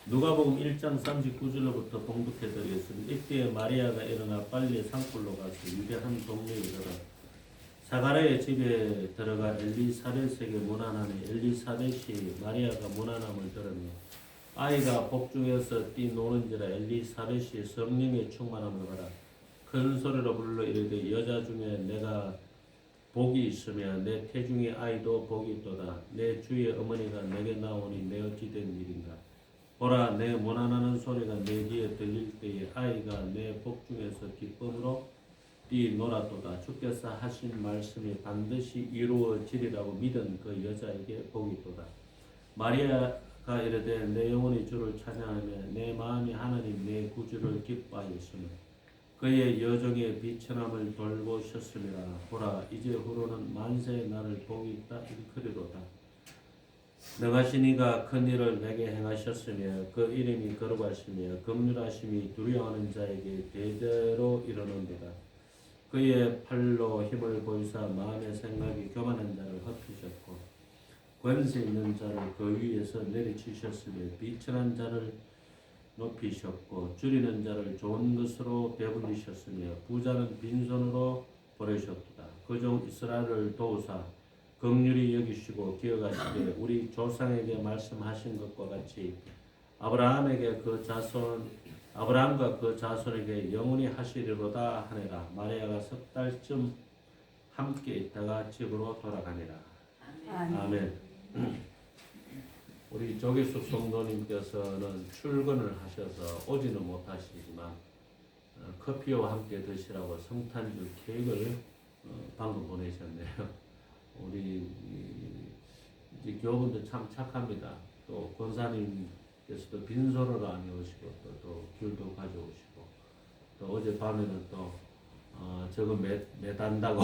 누가복음 1장 39절로부터 봉독해 드리겠습니다. 이때 마리아가 일어나 빨리 산골로 가서 유대 한 동네에 이르러 사가랴의 집에 들어가 엘리사벳에게 문안하니 엘리사벳이 마리아가 문안함을 들으며 아이가 복중에서 뛰노는지라 엘리사벳이 성령의 충만함을 받아 큰 소리로 불러 이르되 여자 중에 내가 복이 있으며 내 태중의 아이도 복이 있도다. 내 주의 어머니가 내게 나오니 내 어찌 된 일인가. 보라 내 문안하는 소리가 내 귀에 들릴 때에 아이가 내 복중에서 기쁨으로 뛰놀았도다. 주께서 하신 말씀이 반드시 이루어지리라고 믿은 그 여자에게 복이 있도다. 마리아가 이르되 내 영혼이 주를 찬양하며 내 마음이 하나님 내 구주를 기뻐하였으며 그의 여종의 비천함을 돌보셨음이라. 보라 이제 후로는 만세의 나를 복이 있다 일컬이로다. 능하신 이가 큰 일을 내게 행하셨으며 그 이름이 거룩하시며 긍휼하심이 두려워하는 자에게 대대로 이르는도다. 그의 팔로 힘을 보이사 마음의 생각이 교만한 자를 헛히셨고 권세 있는 자를 그 위에서 내리치셨으며 비천한 자를 높이셨고 줄이는 자를 좋은 것으로 배불리셨으며 부자는 빈손으로 보내셨도다. 그 종 이스라엘을 도우사 긍휼히 여기시고 기억하시되 우리 조상에게 말씀하신 것과 같이 아브라함과 그 자손에게 영원히 하시리로다 하니라. 마리아가 석 달쯤 함께 있다가 집으로 돌아가니라. 아멘. 우리 조기숙 성도님께서는 출근을 하셔서 오지는 못하시지만 커피와 함께 드시라고 성탄절 케이크를 방금 보내셨네요. 우리 이제 교우분들 참 착합니다. 또 권사님께서도 빈손으로 안 오시고 또 귤도 가져오시고 또 어제 밤에는 또 저거 매단다고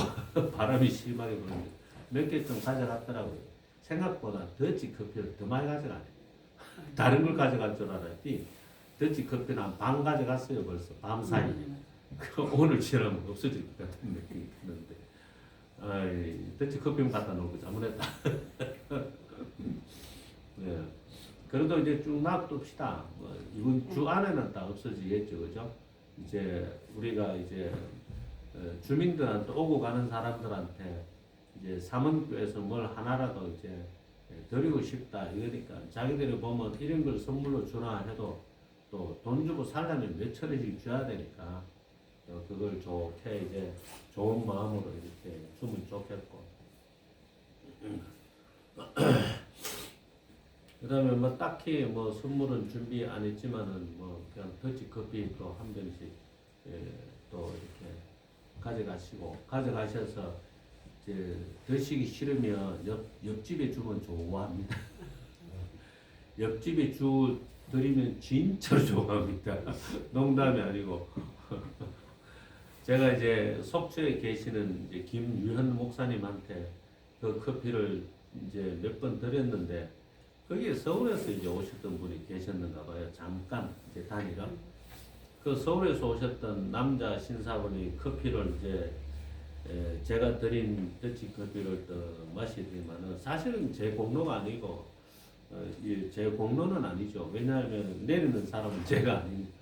바람이 심하게 불는데 몇 개 좀 가져갔더라고요. 생각보다 더치 커피를 더 많이 가져가네. 다른 걸 가져갈 줄 알았지. 더치 커피는 한 반 가져갔어요 벌써 밤사이에. 오늘 지나면 없어질 것 같은 느낌이 드는데 더치 커피만 갖다 놓고 잘못했다. 네. 그래도 이제 쭉 놔둡시다. 이번 주 안에는 다 없어지겠죠, 그죠? 이제 우리가 이제 주민들한테 오고 가는 사람들한테 이제 사문교에서 뭘 하나라도 이제 드리고 싶다 이러니까 자기들이 보면 이런 걸 선물로 주나 해도 또 돈 주고 살려면 몇 천원씩 줘야 되니까 그걸 좋게 이제 좋은 마음으로 이렇게 주면 좋겠고 그다음에 뭐 딱히 뭐 선물은 준비 안 했지만은 뭐 그냥 더치 커피 또 한 병씩 또 이렇게 가져가셔서 이제 드시기 싫으면 옆집에 주면 좋아합니다. 옆집에 드리면 진짜 좋아합니다. 농담이 아니고. 제가 이제 속초에 계시는 이제 김유현 목사님한테 그 커피를 이제 몇 번 드렸는데 거기에 서울에서 이제 오셨던 분이 계셨는가 봐요. 잠깐 이제 다니러. 그 서울에서 오셨던 남자 신사분이 커피를 이제 제가 드린 더치 커피를 또 마시더니만은 사실은 제 공로가 아니고 제 공로는 아니죠. 왜냐하면 내리는 사람은 제가 아니니까.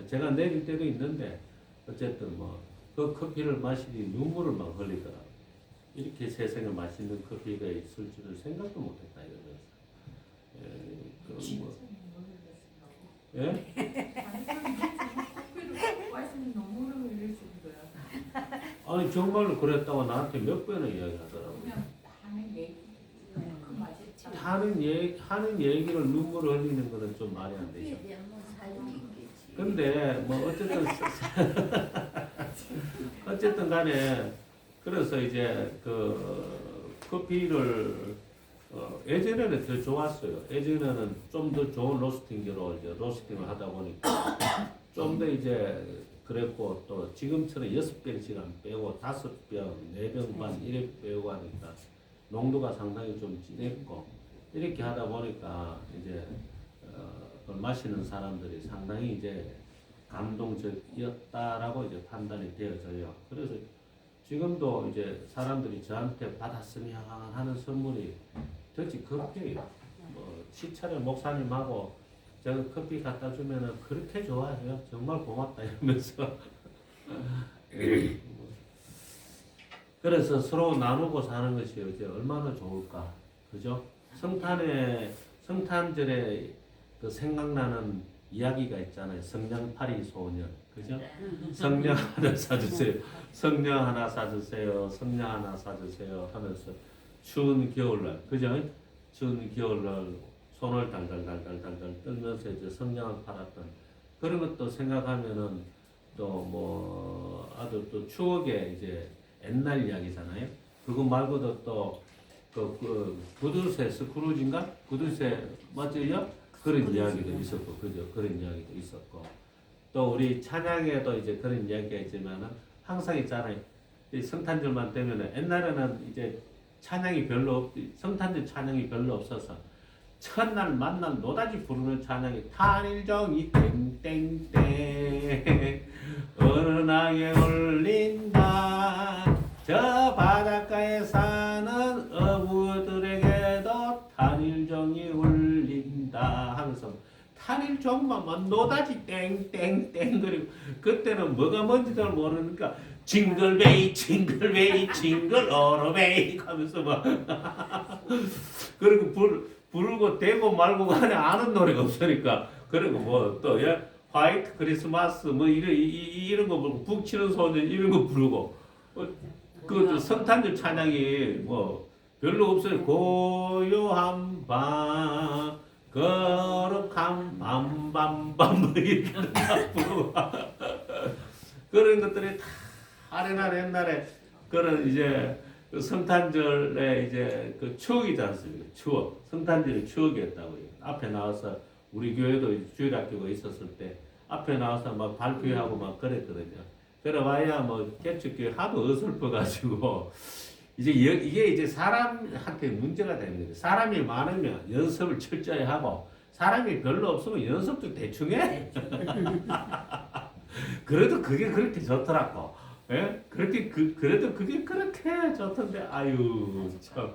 제가 내릴 때도 있는데 어쨌든 뭐 그 커피를 마시니 눈물을 막 흘리더라고요. 이렇게 세상에 맛있는 커피가 있을 줄은 생각도 못했다 이러면서. 뭐, 예? 아니 정말로 그랬다고 나한테 몇 번을 이야기하더라고요. 하는 얘기를 눈물을 흘리는 것은 좀 말이 안 되죠. 근데 뭐 어쨌든 간에 그래서 이제 그 커피를 예전에는 더 좋았어요. 예전에는 좀 더 좋은 로스팅기로 이제 로스팅을 하다 보니까 좀 더 이제 그랬고 또 지금처럼 6병씩 안 빼고 5병, 4병 반 이렇게 빼고 하니까 농도가 상당히 좀 진했고 이렇게 하다 보니까 이제 그걸 마시는 사람들이 상당히 이제 감동적이었다라고 이제 판단이 되어져요. 그래서 지금도 이제 사람들이 저한테 받았으면 하는 선물이 더치 커피예요. 뭐 시차례 목사님하고 제가 커피 갖다 주면은 그렇게 좋아해요. 정말 고맙다 이러면서. 그래서 서로 나누고 사는 것이 이제 얼마나 좋을까, 그죠? 성탄절에 그 생각나는 이야기가 있잖아요. 성냥팔이 소년, 그죠? 성냥 하나 사주세요. 성냥 하나 사주세요. 성냥 하나 사주세요. 하면서 추운 겨울날, 그죠? 추운 겨울날 손을 달달달달달달 떨면서 이제 성냥을 팔았던 그런 것도 생각하면은 또 뭐 아주 또 추억의 이제 옛날 이야기잖아요. 그거 말고도 또 그 구두쇠 스크루지인가? 구두쇠 맞죠? 그런 이야기도 있었고, 그죠? 그런 이야기도 있었고. 또 우리 찬양에도 이제 그런 이야기가 있지만은 항상 있잖아요. 이 성탄절만 되면은 옛날에는 이제 찬양이 별로 성탄절 찬양이 별로 없어서 첫날 만날 노다지 부르는 찬양이 탄일정이 땡땡땡 어느 나에 올린다 저 바닷가에 사는 어부들에게도 탄일정이 울린다 하면서 탄일정만 노다지 땡땡땡 그리고 그때는 뭐가 뭔지도 모르니까 징글베이 징글베이 징글 오로베이 하면서 막 그리고 부르고 대고 말고 간에 아는 노래가 없으니까 그리고 뭐 또 화이트 크리스마스 뭐 이런 거 부르고 북 치는 소년 이런 거 부르고 그 성탄절 찬양이 뭐 별로 없어요. 고요한 밤 거룩한 밤밤밤 이렇게 다 부르고 그런 것들이 다 아련한 옛날에 그런 이제 그 성탄절에 이제 그 추억이지 않습니까? 추억. 성탄절이 추억이었다고요. 앞에 나와서 우리 교회도 주일학교가 있었을 때 앞에 나와서 막 발표하고 막 그랬거든요. 그래 와야 뭐 개척교회 하도 어설퍼가지고 이제 이게 이제 사람한테 문제가 되는 거죠. 사람이 많으면 연습을 철저히 하고 사람이 별로 없으면 연습도 대충 해. 그래도 그게 그렇게 좋더라고. 예? 그렇게 그래도 그게 그렇게 좋던데 아유 참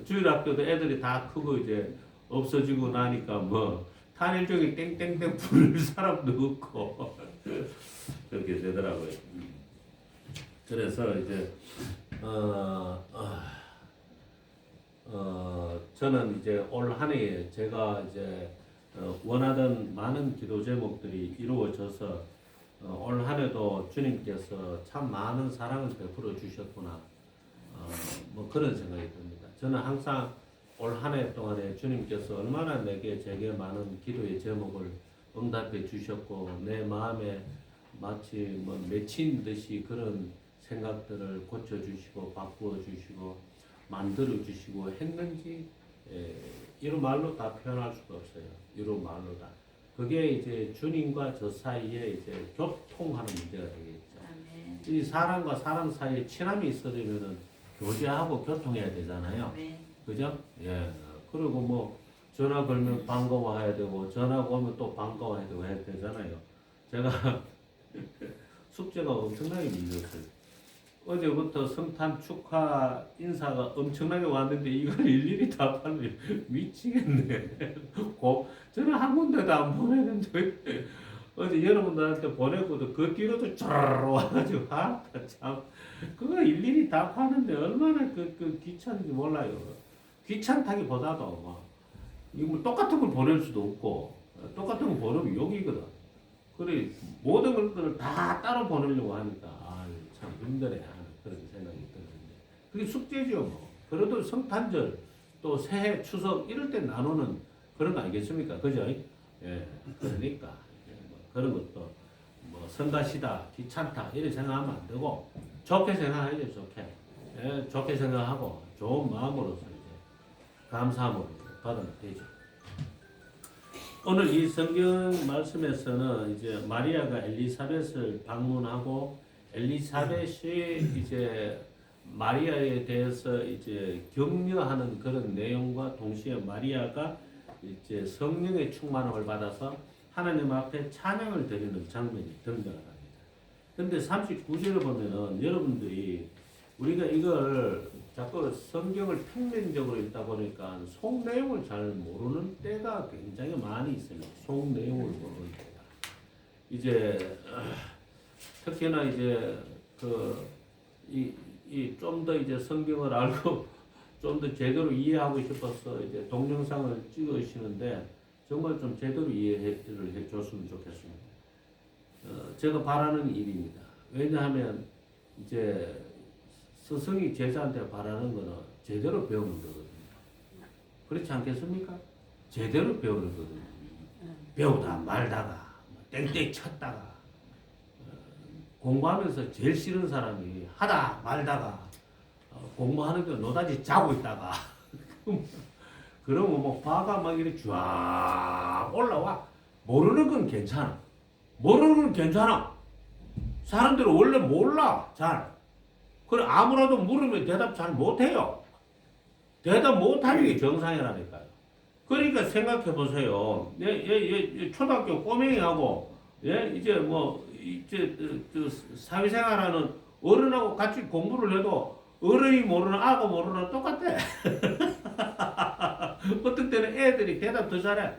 주일학교도 애들이 다 크고 이제 없어지고 나니까 뭐 탄일종이 땡땡땡 부를 사람도 없고 그렇게 되더라고요. 그래서 이제 저는 이제 올 한 해에 제가 이제 원하던 많은 기도 제목들이 이루어져서 올 한 해도 주님께서 참 많은 사랑을 베풀어 주셨구나. 뭐 그런 생각이 듭니다. 저는 항상 올 한 해 동안에 주님께서 얼마나 제게 많은 기도의 제목을 응답해 주셨고 내 마음에 마치 뭐 맺힌 듯이 그런 생각들을 고쳐 주시고 바꾸어 주시고 만들어 주시고 했는지 이런 말로 다 표현할 수가 없어요. 이런 말로 다. 그게 이제 주님과 저 사이에 이제 교통하는 문제가 되겠죠. 아멘. 이 사람과 사람 사이에 친함이 있어야면은 교제하고 교통해야 되잖아요. 아멘. 그죠? 예. 그리고 뭐 전화 걸면 반가워해야 되고 전화 오면 또 반가워해야 되고 해야 되잖아요. 제가 숙제가 엄청나게 밀렸어요. 어제부터 성탄 축하 인사가 엄청나게 왔는데 이걸 일일이 답하면 미치겠네. 저는 한 군데도 안 보내는데 어제 여러분들한테 보내고도 그 뒤로도 쫙 와가지고 참 그거 일일이 답하는데 얼마나 그 귀찮은지 몰라요. 귀찮다기보다도 뭐 이거 뭐 똑같은 걸 보낼 수도 없고 똑같은 거 보내면 욕이거든. 그래 모든 것들을 다 따로 보내려고 하니까 참 힘드네 하는 그런 생각이 드는데 그게 숙제죠 뭐. 그래도 성탄절 또 새해 추석 이럴 때 나누는 그런 거 아니겠습니까? 그죠? 예. 그러니까 뭐 그런 것도 뭐 성가시다 귀찮다 이렇게 생각하면 안 되고 좋게 생각해야죠. 좋게. 예, 좋게 생각하고 좋은 마음으로서 이제 감사함으로 받으면 되죠. 오늘 이 성경 말씀에서는 이제 마리아가 엘리사벳을 방문하고 엘리사벳이 이제 마리아에 대해서 이제 격려하는 그런 내용과 동시에 마리아가 이제 성령의 충만함을 받아서 하나님 앞에 찬양을 드리는 장면이 등장을 합니다. 근데 39절을 보면은 여러분들이 우리가 이걸 자꾸 성경을 평면적으로 읽다 보니까 속 내용을 잘 모르는 때가 굉장히 많이 있습니다. 속 내용을 모르는 때가. 이제 특히나 이제 좀 더 이제 성경을 알고 좀 더 제대로 이해하고 싶어서 이제 동영상을 찍으시는데 정말 좀 제대로 이해를 해줬으면 좋겠습니다. 제가 바라는 일입니다. 왜냐하면 이제 스승이 제자한테 바라는 거는 제대로 배우는 거거든요. 그렇지 않겠습니까? 제대로 배우는 거거든요. 배우다 말다가 땡땡 쳤다가 공부하면서 제일 싫은 사람이 하다 말다가 공부하는 게 노다지 자고 있다가 그러면 뭐 화가 막 이렇게 쫙 올라와. 모르는 건 괜찮아. 모르는 건 괜찮아. 사람들은 원래 몰라 잘. 그래 아무라도 물으면 대답 잘 못해요. 대답 못하는 게 정상이라니까요. 그러니까 생각해 보세요. 초등학교 꼬맹이하고 이제 뭐 이제 사회생활하는 어른하고 같이 공부를 해도 어른이 모르는 아가 모르는 똑같아. 어떤 때는 애들이 대답 더 잘해.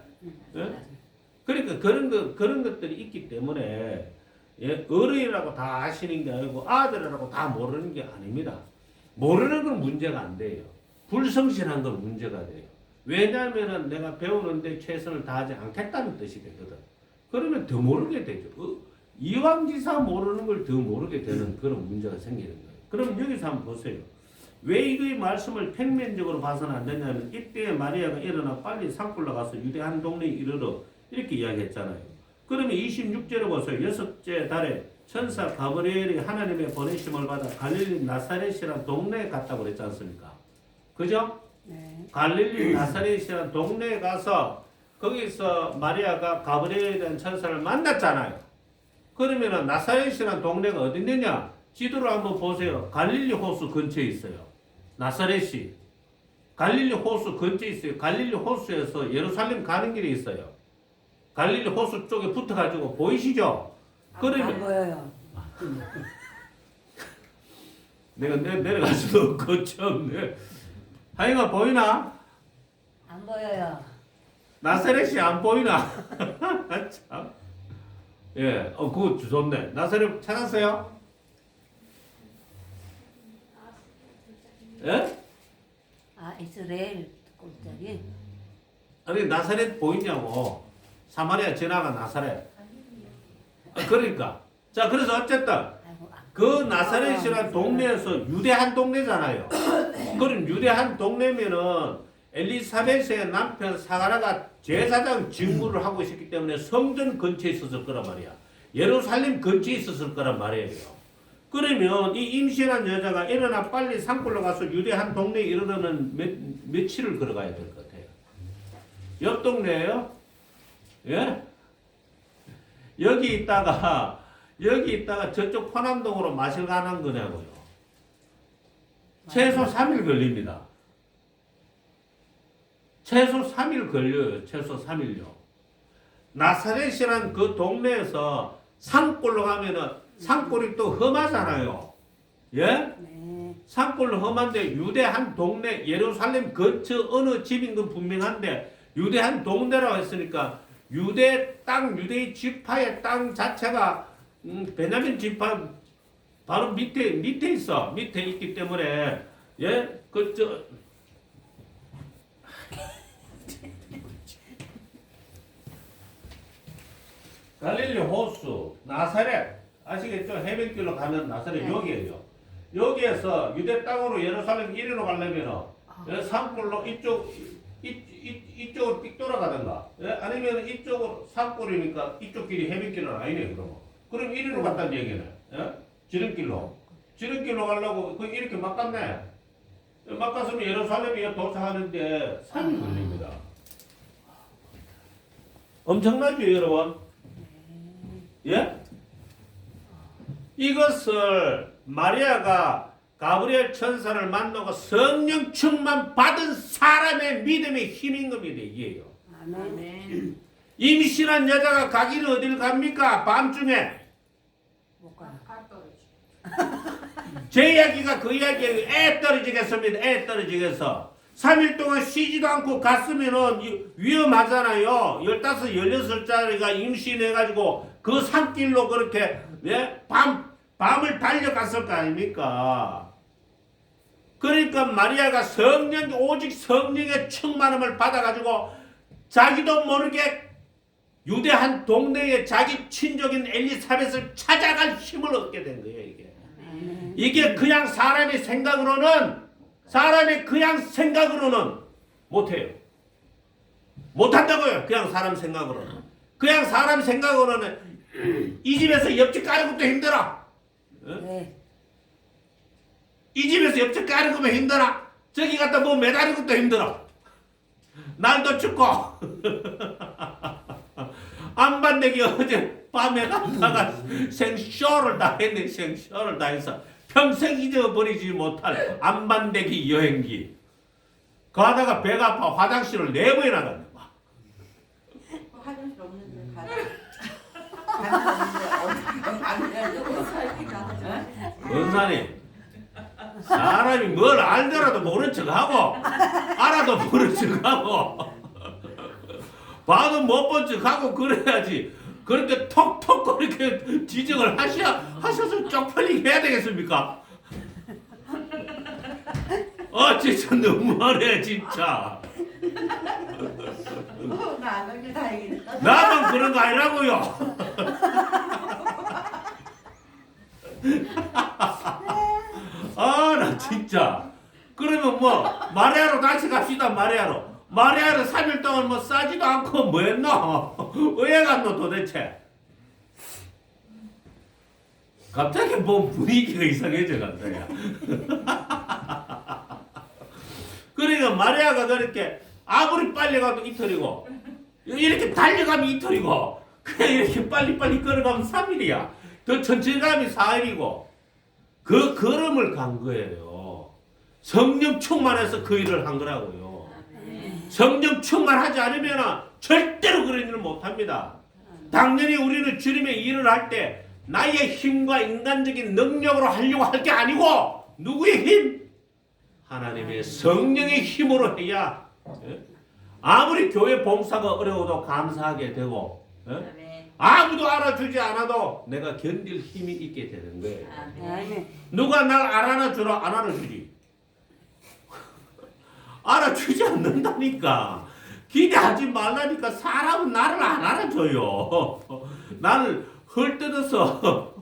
그러니까 그런 것들이 있기 때문에 어른이라고 다 아시는 게 아니고 아들이라고 다 모르는 게 아닙니다. 모르는 건 문제가 안 돼요. 불성실한 건 문제가 돼요. 왜냐하면 내가 배우는데 최선을 다하지 않겠다는 뜻이 되거든. 그러면 더 모르게 되죠. 이왕지사 모르는 걸 더 모르게 되는 그런 문제가 생기는 거예요. 그럼 여기서 한번 보세요. 왜 이의 말씀을 평면적으로 봐서는 안 되냐면 이때에 마리아가 일어나 빨리 산골로 가서 유대 한 동네에 이르러 이렇게 이야기했잖아요. 그러면 26절에 보세요. 여섯째 달에 천사 가브리엘이 하나님의 보내심을 받아 갈릴리 나사렛이라는 동네에 갔다고 그랬지 않습니까? 그죠? 네. 갈릴리 나사렛이라는 동네에 가서 거기서 마리아가 가브리엘이라는 천사를 만났잖아요. 그러면은 나사렛이라는 동네가 어디 있느냐? 지도를 한번 보세요. 갈릴리 호수 근처에 있어요. 나사렛이 갈릴리 호수 근처에 있어요. 갈릴리 호수에서 예루살렘 가는 길이 있어요. 갈릴리 호수 쪽에 붙어가지고 보이시죠? 안 보여요. 내가 내려가서도 거쳤네. 하영아 보이나? 안 보여요. 나사렛이 안 보이나? 참. 예, 그거 좋네. 나사렛 찾았어요? 예? 이스라엘 꼴짜리. 아니 나사렛 보이냐고. 사마리아 지나가 나사렛. 그러니까. 자, 그래서 어쨌든 그 나사렛이라는 동네에서 유대한 동네잖아요. 그럼 유대한 동네면은 엘리사벳의 남편 사가라가 제사장 직무를 하고 있었기 때문에 성전 근처에 있었을 거란 말이야. 예루살렘 근처에 있었을 거란 말이에요. 그러면 이 임신한 여자가 일어나 빨리 산골로 가서 유대한 동네에 이르러는 며칠을 걸어가야 될 것 같아요. 옆 동네예요? 예? 여기 있다가 저쪽 포남동으로 마실 가는 거냐고요. 최소 3일 걸립니다. 최소 3일 걸려요. 최소 3일요. 나사렛이란 그 동네에서 산골로 가면은 산골이 또 험하잖아요. 예? 네. 산골로 험한데 유대한 동네 예루살렘 근처 어느 집인 건 분명한데 유대한 동네라고 했으니까 유대 땅 유대의 지파의 땅 자체가 베냐민 지파 바로 밑에 있어. 밑에 있기 때문에 갈릴리 호수 나사렛 아시겠죠? 해변길로 가면 나사렛 네. 여기에요. 여기에서 유대 땅으로 예루살렘 이리로 가려면 산골로 이쪽으로 삑 돌아가든가 아니면 이쪽으로 산골이니까 이쪽 길이 해변길은 아니네. 그럼 이리로 갔다는 얘기네. 지름길로 가려고 이렇게 막 갔네. 막 갔으면 예루살렘에 도착하는데 3일 걸립니다. 엄청나죠 여러분? 예? 이것을 마리아가 가브리엘 천사를 만나고 성령 충만 받은 사람의 믿음의 힘인 겁니다. 이게요. 아멘. 임신한 여자가 가기는 어딜 갑니까? 밤중에. 못 가요. 제 이야기가 그 이야기예요. 애 떨어지겠습니다. 애 떨어지겠어. 3일 동안 쉬지도 않고 갔으면은 위험하잖아요. 15, 16살짜리가 임신해가지고 그 산길로 그렇게 예? 밤을 달려갔을 거 아닙니까? 그러니까 마리아가 오직 성령의 충만함을 받아가지고 자기도 모르게 유대 한 동네에 자기 친족인 엘리사벳을 찾아갈 힘을 얻게 된 거예요. 이게 그냥 사람의 생각으로는 못해요. 못한다고요. 그냥 사람 생각으로는. 그냥 사람 생각으로는 이 집에서 옆집 가는 것도 힘들어. 네. 이 집에서 옆집 가는 거면 힘들어. 저기 갔다 뭐 매달리는 것도 힘들어. 날도 춥고. 안반대기 어제 밤에 갔다가 생쇼를 다 했네. 생쇼를 다 해서 평생 잊어버리지 못할 안반대기 여행기. 가다가 배가 아파 화장실을 4번이나 갔네. 화장실 없는데 은사님, 사람이 뭘 알더라도 모른 척하고 알아도 모른 척하고 봐도 못 본 척하고 그래야지. 그렇게 톡톡 그렇게 지적을 하셔서 쪽팔리게 해야 되겠습니까? 진짜 너무하네 진짜. 나안 하길 다행이다. 나만 그런 거 아니라고요. 나 진짜. 그러면 뭐 마리아로 같이 갑시다. 마리아로 3일 동안 뭐 싸지도 않고 뭐 했노? 왜 갔노 도대체? 갑자기 뭐 분위기가 이상해져 간다 야. 그러니까 마리아가 그렇게 아무리 빨리 가도 이틀이고 이렇게 달려가면 이틀이고 그냥 이렇게 빨리빨리 걸어가면 3일이야. 더 천천히 가면 4일이고 그 걸음을 간 거예요. 성령 충만해서 그 일을 한 거라고요. 성령 충만하지 않으면 절대로 그런 일을 못합니다. 당연히 우리는 주님의 일을 할 때 나의 힘과 인간적인 능력으로 하려고 할 게 아니고 누구의 힘? 하나님의 성령의 힘으로 해야 아무리 교회 봉사가 어려워도 감사하게 되고 아무도 알아주지 않아도 내가 견딜 힘이 있게 되는 거예요. 누가 날 알아주라 안 알아주지. 알아주지 않는다니까. 기대하지 말라니까. 사람은 나를 안 알아줘요. 나를 헐뜯어서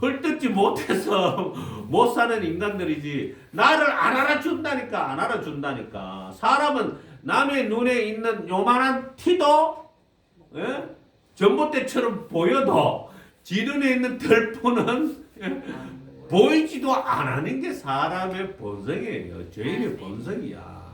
헐뜯지 못해서 못 사는 인간들이지 나를 안 알아준다니까. 안 알아준다니까. 사람은 남의 눈에 있는 요만한 티도 전봇대처럼 보여도 지 눈에 있는 덜포는 보이지도 않는 게 사람의 본성이에요. 죄인의 본성이야.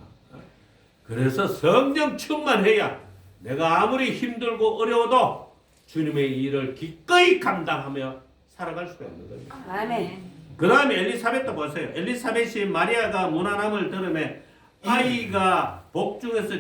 그래서 성령 충만해야 내가 아무리 힘들고 어려워도 주님의 일을 기꺼이 감당하며 살아갈 수가 있는 겁니다. 아멘. 그 다음에 엘리사벳도 보세요. 엘리사벳이 마리아가 무난함을 들음에 아이가 복중에서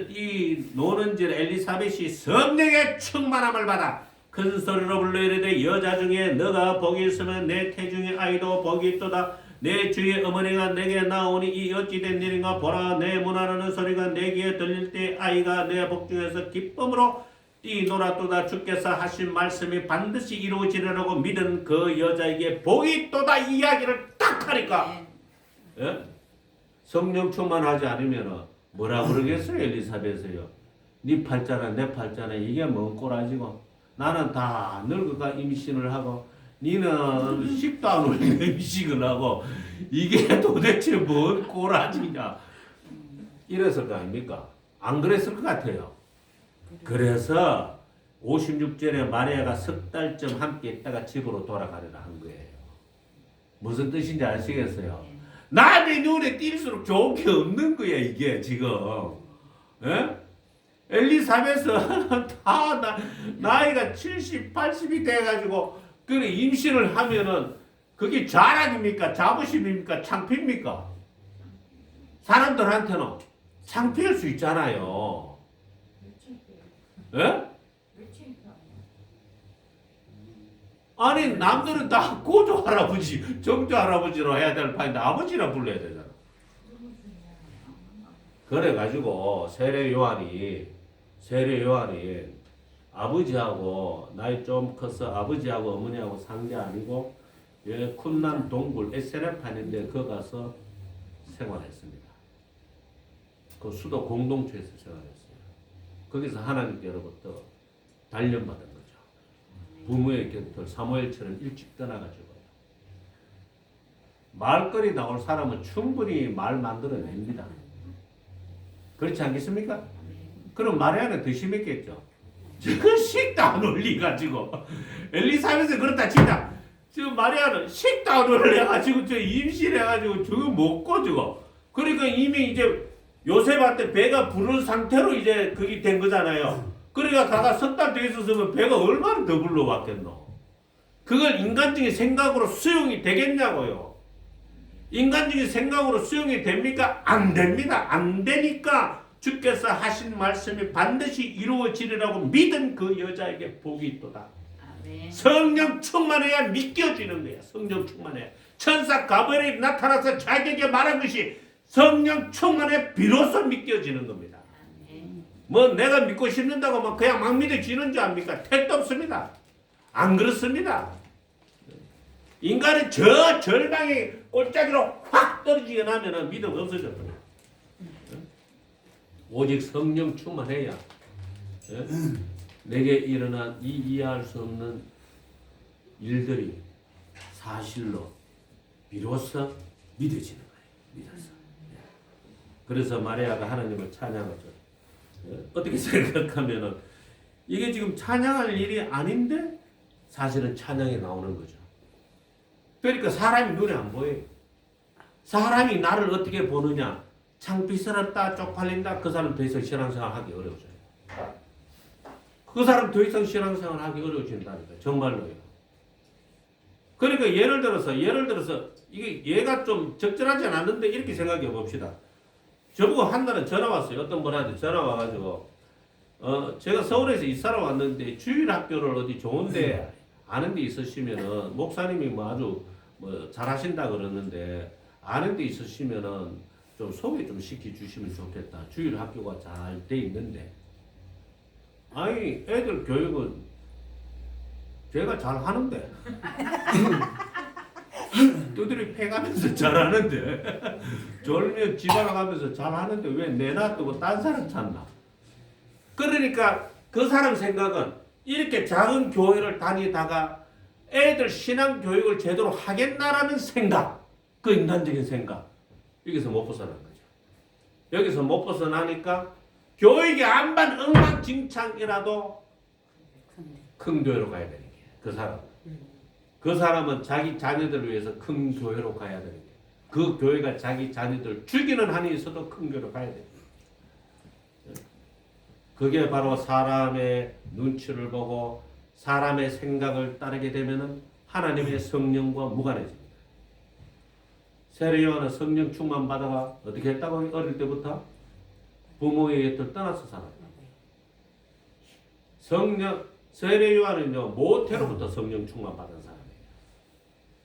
노는지를 엘리사벳이 성령의 충만함을 받아 큰 소리로 불러 이르되 여자 중에 너가 복이 있으면 내 태중의 아이도 복이 있도다. 내 주의 어머니가 내게 나오니 이 어찌된 일인가 보라. 내 문하는 소리가 내 귀에 들릴 때 아이가 내 복중에서 기쁨으로 뛰놀았도다. 주께서 하신 말씀이 반드시 이루어지리라고 믿은 그 여자에게 복이 있도다. 이 이야기를 딱 하니까 성령 충만하지 않으면 뭐라 그러겠어요. 엘리사벳이요. 네 팔자나 내 팔자나 이게 뭔 꼬라지고 나는 다 늙어가 임신을 하고 니는 10도 안 올리는 임신을 하고 이게 도대체 뭔 꼬라지냐 이랬을 거 아닙니까? 안 그랬을 것 같아요. 그래서 56절에 마리아가 석 달쯤 함께 있다가 집으로 돌아가려고 한 거예요. 무슨 뜻인지 아시겠어요? 남의 눈에 띌수록 좋은 게 없는 거야 이게 지금. 엘리사벳은 다 나이가 70, 80이 돼가지고 그래 임신을 하면은 그게 자랑입니까? 자부심입니까? 창피입니까? 사람들한테는 창피할 수 있잖아요. 아니 남들은 다 고조 할아버지, 정조 할아버지로 해야 될 판인데 아버지라 불러야 되잖아. 그래가지고 세례 요한이 아버지하고 나이 좀 커서 아버지하고 어머니하고 산 게 아니고 쿤남 동굴 에세레판인데 거 가서 생활했습니다. 그 수도 공동체에서 생활했어요. 거기서 하나님께로부터 단련받은 거죠. 부모의 곁을 사무엘처럼 일찍 떠나가지고 말거리 나올 사람은 충분히 말 만들어냅니다. 그렇지 않겠습니까? 그럼 마리아는 더 심했겠죠. 저 식도 안 올리가지고 엘리사벳은 그렇다 치자. 지금 마리아는 식도 안 올려가지고 저 임신해가지고 저거 먹고 저거. 그러니까 이미 이제 요셉한테 배가 부른 상태로 이제 그게 된 거잖아요. 그러니까 가가 석 달 돼 있었으면 배가 얼마나 더 불러왔겠노. 그걸 인간적인 생각으로 수용이 되겠냐고요. 인간적인 생각으로 수용이 됩니까? 안 됩니다. 안 되니까 주께서 하신 말씀이 반드시 이루어지리라고 믿은 그 여자에게 복이 있도다. 성령 충만해야 믿겨지는 거야. 성령 충만해야. 천사 가브리엘이 나타나서 자기에게 말한 것이 성령 충만해 비로소 믿겨지는 겁니다. 뭐 내가 믿고 싶는다고 막 그냥 막 믿어지는 줄 압니까? 택도 없습니다. 안 그렇습니다. 인간은 저 절방의 꼴짜기로 확 떨어지게 나면 믿음 없어졌거든요. 오직 성령 충만해야 내게 일어난 이 이해할 수 없는 일들이 사실로 비로소 믿어지는 거예요. 믿어서. 그래서 마리아가 하나님을 찬양하죠. 어떻게 생각하면은 이게 지금 찬양할 일이 아닌데 사실은 찬양이 나오는 거죠. 그러니까 사람이 눈에 안 보여요. 사람이 나를 어떻게 보느냐. 창피스럽다, 쪽팔린다. 그 사람 더 이상 신앙생활 하기 어려워져요. 그 사람 더 이상 신앙생활 하기 어려워진다니까. 정말로요. 그러니까 예를 들어서 이게 얘가 좀 적절하지 않았는데 이렇게 생각해 봅시다. 저보고 한날은 전화 왔어요. 어떤 분한테 전화 와가지고 제가 서울에서 이사를 왔는데 주일학교를 어디 좋은데 아는 데 있으시면은 목사님이 뭐 아주 뭐 잘하신다 그러는데 아는 데 있으시면은 좀 소개 좀 시켜주시면 좋겠다. 주일학교가 잘 돼 있는데 아니 애들 교육은 제가 잘 하는데 두드리 패가면서 잘하는데 졸면 집안에 가면서 잘하는데 왜 내놔두고 딴 사람 찾나. 그러니까 그 사람 생각은 이렇게 작은 교회를 다니다가 애들 신앙 교육을 제대로 하겠나라는 생각, 그 인간적인 생각, 여기서 못 벗어난 거죠. 여기서 못 벗어나니까 교육이 안반 엉망진창이라도 큰 교회로 가야 되는 거예요. 그 사람. 그 사람은 자기 자녀들을 위해서 큰 교회로 가야 되는 거예요. 그 교회가 자기 자녀들 죽이는 한이 있어도 큰 교회로 가야 돼요. 그게 바로 사람의 눈치를 보고 사람의 생각을 따르게 되면은 하나님의 성령과 무관해집니다. 세례 요한은 성령 충만 받아가 어떻게 했다고 어릴 때부터 부모의 곁을 떠나서 살았다. 세례 요한은요 모태로부터 성령 충만 받은 사람이에요.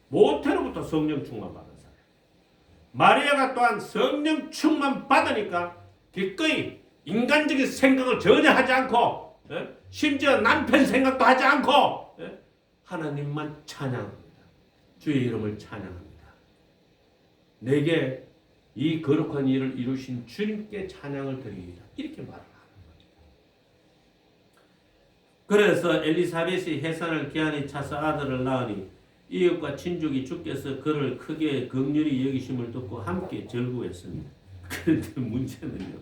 모태로부터 성령 충만 받은 사람. 마리아가 또한 성령 충만 받으니까 기꺼이 인간적인 생각을 전혀 하지 않고 심지어 남편 생각도 하지 않고 하나님만 찬양합니다. 주의 이름을 찬양합니다. 내게 이 거룩한 일을 이루신 주님께 찬양을 드립니다. 이렇게 말을 하는 겁니다. 그래서 엘리사벳이 해산을 기한이 차서 아들을 낳으니 이웃과 친족이 주께서 그를 크게 긍휼히 여기심을 듣고 함께 절구했습니다. 그런데 문제는요.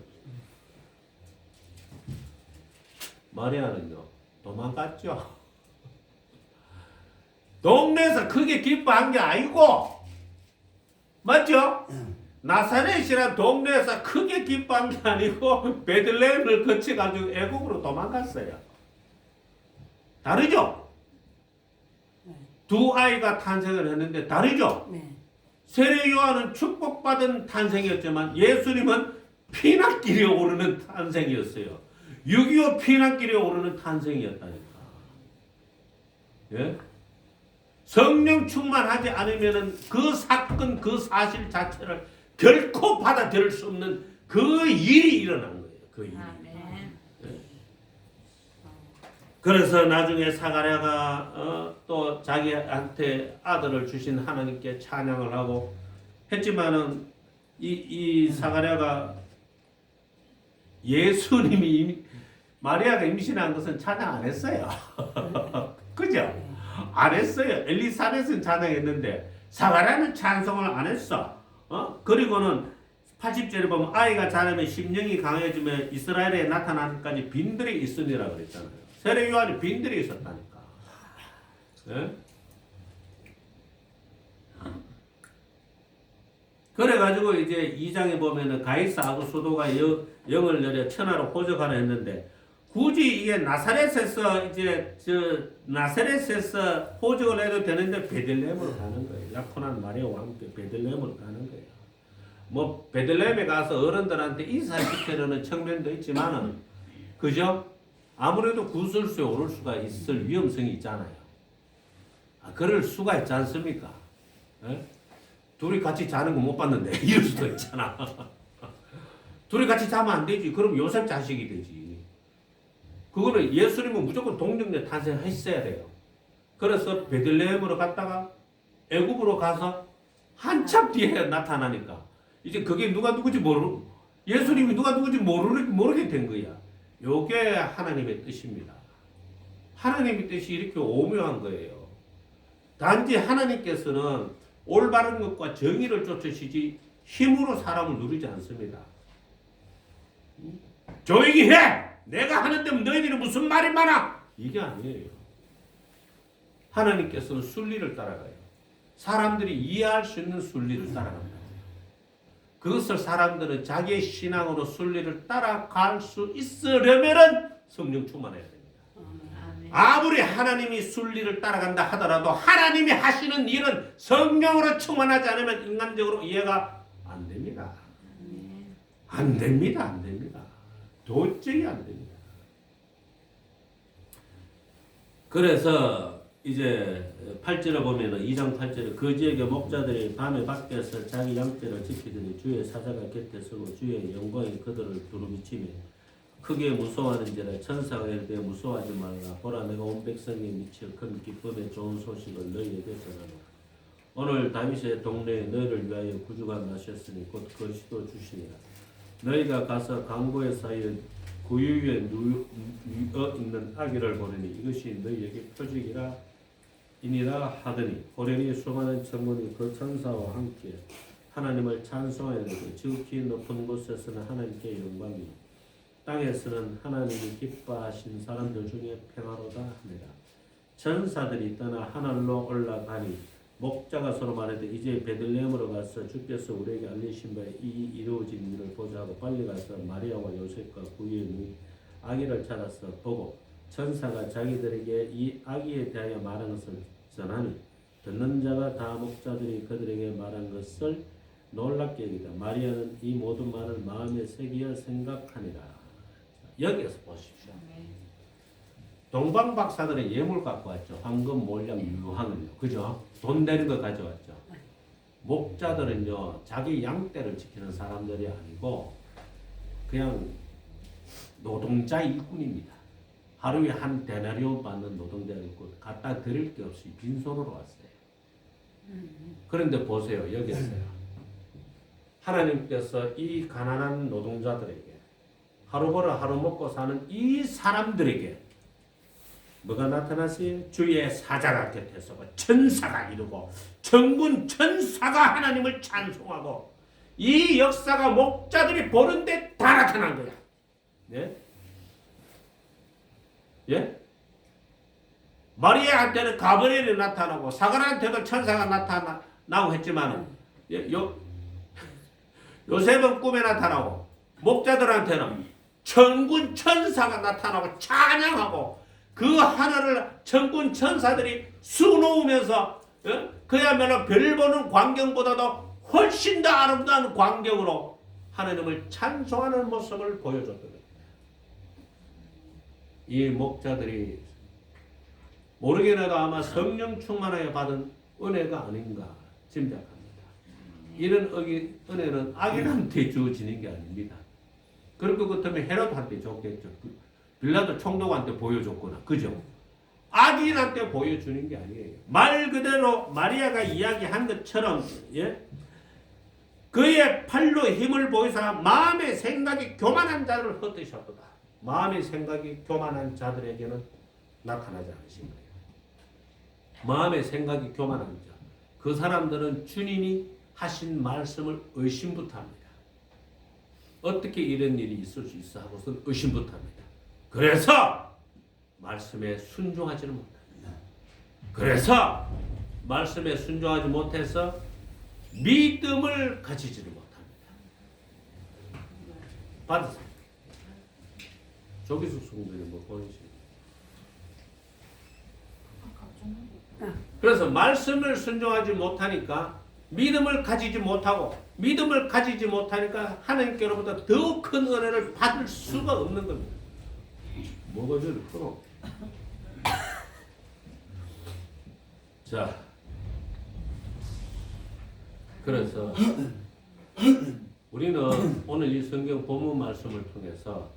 마리아는요 도망갔죠. 동네에서 크게 기뻐한 게 아니고 맞죠? 나사렛이란 동네에서 크게 기뻐한 게 아니고 베들레헴을 거쳐가지고 애국으로 도망갔어요. 다르죠? 두 아이가 탄생을 했는데 다르죠? 네. 세례 요한은 축복받은 탄생이었지만 예수님은 피난길에 오르는 탄생이었어요. 6.25 피난길에 오르는 탄생이었다니까. 예? 성령 충만하지 않으면은 그 사건 그 사실 자체를 결코 받아들일 수 없는 그 일이 일어난 거예요. 그 일이. 아멘. 그래서 나중에 사가랴가 또 자기한테 아들을 주신 하나님께 찬양을 하고 했지만은 이 사가랴가 예수님이 마리아가 임신한 것은 찬양 안 했어요. 그죠? 안 했어요. 엘리사벳은 찬양했는데 사가랴는 찬송을 안 했어. 그리고는 80절에 보면 아이가 자라면 심령이 강해지며 이스라엘에 나타나기까지 빈들이 있으니라 그랬잖아요. 세례 요한이 빈들이 있었다니까. 예? 그래가지고 이제 2장에 보면은 가이사하고 수도가 영을 내려 천하로 호적하라 했는데 굳이 이게 나사렛에서 호적을 해도 되는데 베들레헴으로 가는 거예요. 약혼한 마리아와 함께 베들레헴으로 가는 거예요. 뭐 베들레헴에 가서 어른들한테 인사시키려는 측면도 있지만은 그죠? 아무래도 구설수에 오를 수가 있을 위험성이 있잖아요. 그럴 수가 있지 않습니까? 에? 둘이 같이 자는 거 못 봤는데 이럴 수도 있잖아. 둘이 같이 자면 안 되지. 그럼 요셉 자식이 되지. 그거는 예수님은 무조건 동정녀 탄생했어야 돼요. 그래서 베들레헴으로 갔다가 애굽으로 가서 한참 뒤에 나타나니까 이제 그게 누가 누구지 예수님이 누가 누구지 모르게 된 거야. 요게 하나님의 뜻입니다. 하나님의 뜻이 이렇게 오묘한 거예요. 단지 하나님께서는 올바른 것과 정의를 쫓으시지 힘으로 사람을 누리지 않습니다. 조용히 해! 내가 하는데 너희들이 무슨 말이 많아! 이게 아니에요. 하나님께서는 순리를 따라가요. 사람들이 이해할 수 있는 순리를 따라간다. 그것을 사람들은 자기의 신앙으로 순리를 따라갈 수 있으려면 성령 충만해야 됩니다. 아무리 하나님이 순리를 따라간다 하더라도 하나님이 하시는 일은 성령으로 충만하지 않으면 인간적으로 이해가 안 됩니다. 안 됩니다. 안 됩니다. 도저히 안 됩니다. 그래서 이제 8절에 보면은 2장 8절에 그 지역의 목자들이 밤에 밖에서 자기 양떼를 지키더니 주의 사자가 곁에 서고 주의 영광이 그들을 두루비치며 크게 무서워하는지라 천사가 이르되 무서워하지 말라. 보라 내가 온 백성에 미쳐 큰 기쁨의 좋은 소식을 너희에게 전하노라. 오늘 다윗의 동네에 너희를 위하여 구주가 나셨으니 곧 그리스도 주시니라. 너희가 가서 강고의 사이에 구유에 누워 있는 아기를 보내니 이것이 너희에게 표적이라 이니라 하더니 호련히 수많은 천군이 그 천사와 함께 하나님을 찬송하여 되고 지극히 높은 곳에서는 하나님께 영광이 땅에서는 하나님이 기뻐하신 사람들 중에 평화로다 합니다. 천사들이 떠나 하늘로 올라가니 목자가 서로 말하되 이제 베들레헴으로 가서 주께서 우리에게 알리신 바에 이 이루어진 일을 보자 하고 빨리 가서 마리아와 요셉과 그의 누이 아기를 찾아서 보고 천사가 자기들에게 이 아기에 대하여 말한 것을 전하니 듣는 자가 다 목자들이 그들에게 말한 것을 놀랍게 여기다. 마리아는 이 모든 말을 마음에 새기어 생각하니라. 여기에서 보십시오. 동방박사들의 예물 갖고 왔죠. 황금, 몰량, 유황을요. 그죠? 돈 내는 거 가져왔죠. 목자들은요, 자기 양떼를 지키는 사람들이 아니고 그냥 노동자 일꾼입니다. 하루에 한 데나리온 받는 노동자 일꾼. 갖다 드릴 게 없이 빈손으로 왔어요. 그런데 보세요. 여기서요. 하나님께서 이 가난한 노동자들에게 하루 벌어 하루 먹고 사는 이 사람들에게 뭐가 나타났어요? 주의 사자가 곁에 서고 천사가 이루고 천군 천사가 하나님을 찬송하고 이 역사가 목자들이 보는데 다 나타난 거야. 네? 예? 마리아한테는 가브리엘이 나타나고 사가랴한테도 천사가 나타나고 했지만 요셉은 꿈에 나타나고 목자들한테는 천군 천사가 나타나고 찬양하고 그 하늘을 천군 천사들이 수놓으면서 그야말로 별 보는 광경보다도 훨씬 더 아름다운 광경으로 하나님을 찬송하는 모습을 보여줬거든요. 이 목자들이 모르게나도 아마 성령 충만하여 받은 은혜가 아닌가 짐작합니다. 이런 은혜는 악인한테 주어지는 게 아닙니다. 그럴 것 같으면 헤롯한테 줬겠죠. 빌라도 총독한테 보여줬구나. 그죠? 악인한테 보여주는 게 아니에요. 말 그대로 마리아가 이야기한 것처럼 그의 팔로 힘을 보이사 마음의 생각이 교만한 자를 헛되셨도다. 마음의 생각이 교만한 자들에게는 나타나지 않으신 거예요. 마음의 생각이 교만한 자. 그 사람들은 주님이 하신 말씀을 의심부터 합니다. 어떻게 이런 일이 있을 수 있어 하고서 의심부터 합니다. 그래서 말씀에 순종하지는 못합니다. 그래서 말씀에 순종하지 못해서 믿음을 가지지를 못합니다. 받으세요. 조기숙 성도님 뭐 보내시죠. 그래서 말씀을 순종하지 못하니까 믿음을 가지지 못하고 믿음을 가지지 못하니까 하나님께로부터 더 큰 은혜를 받을 수가 없는 겁니다. 뭐가 저리 크노? 자, 그래서 우리는 오늘 이 성경 본문 말씀을 통해서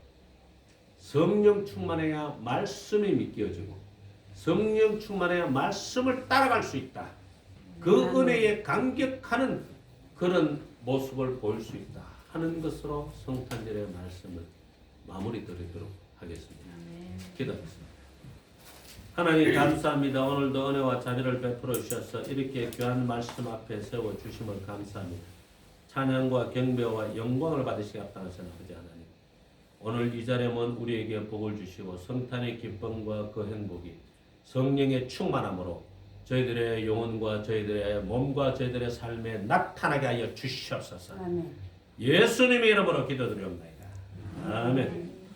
성령 충만해야 말씀이 믿겨지고 성령 충만해야 말씀을 따라갈 수 있다. 그 은혜에 감격하는 그런 모습을 보일 수 있다 하는 것으로 성탄절의 말씀을 마무리 드리도록 하겠습니다. 기도하겠습니다. 하나님 감사합니다. 오늘도 은혜와 자비를 베풀어 주셔서 이렇게 귀한 말씀 앞에 세워 주심을 감사합니다. 찬양과 경배와 영광을 받으시기 합당하신 아버지 하나님, 오늘 이 자리에는 우리에게 복을 주시고 성탄의 기쁨과 그 행복이 성령의 충만함으로 저희들의 영혼과 저희들의 몸과 저희들의 삶에 나타나게 하여 주시옵소서. 아멘. 예수님의 이름으로 기도드리옵나이다. 아멘.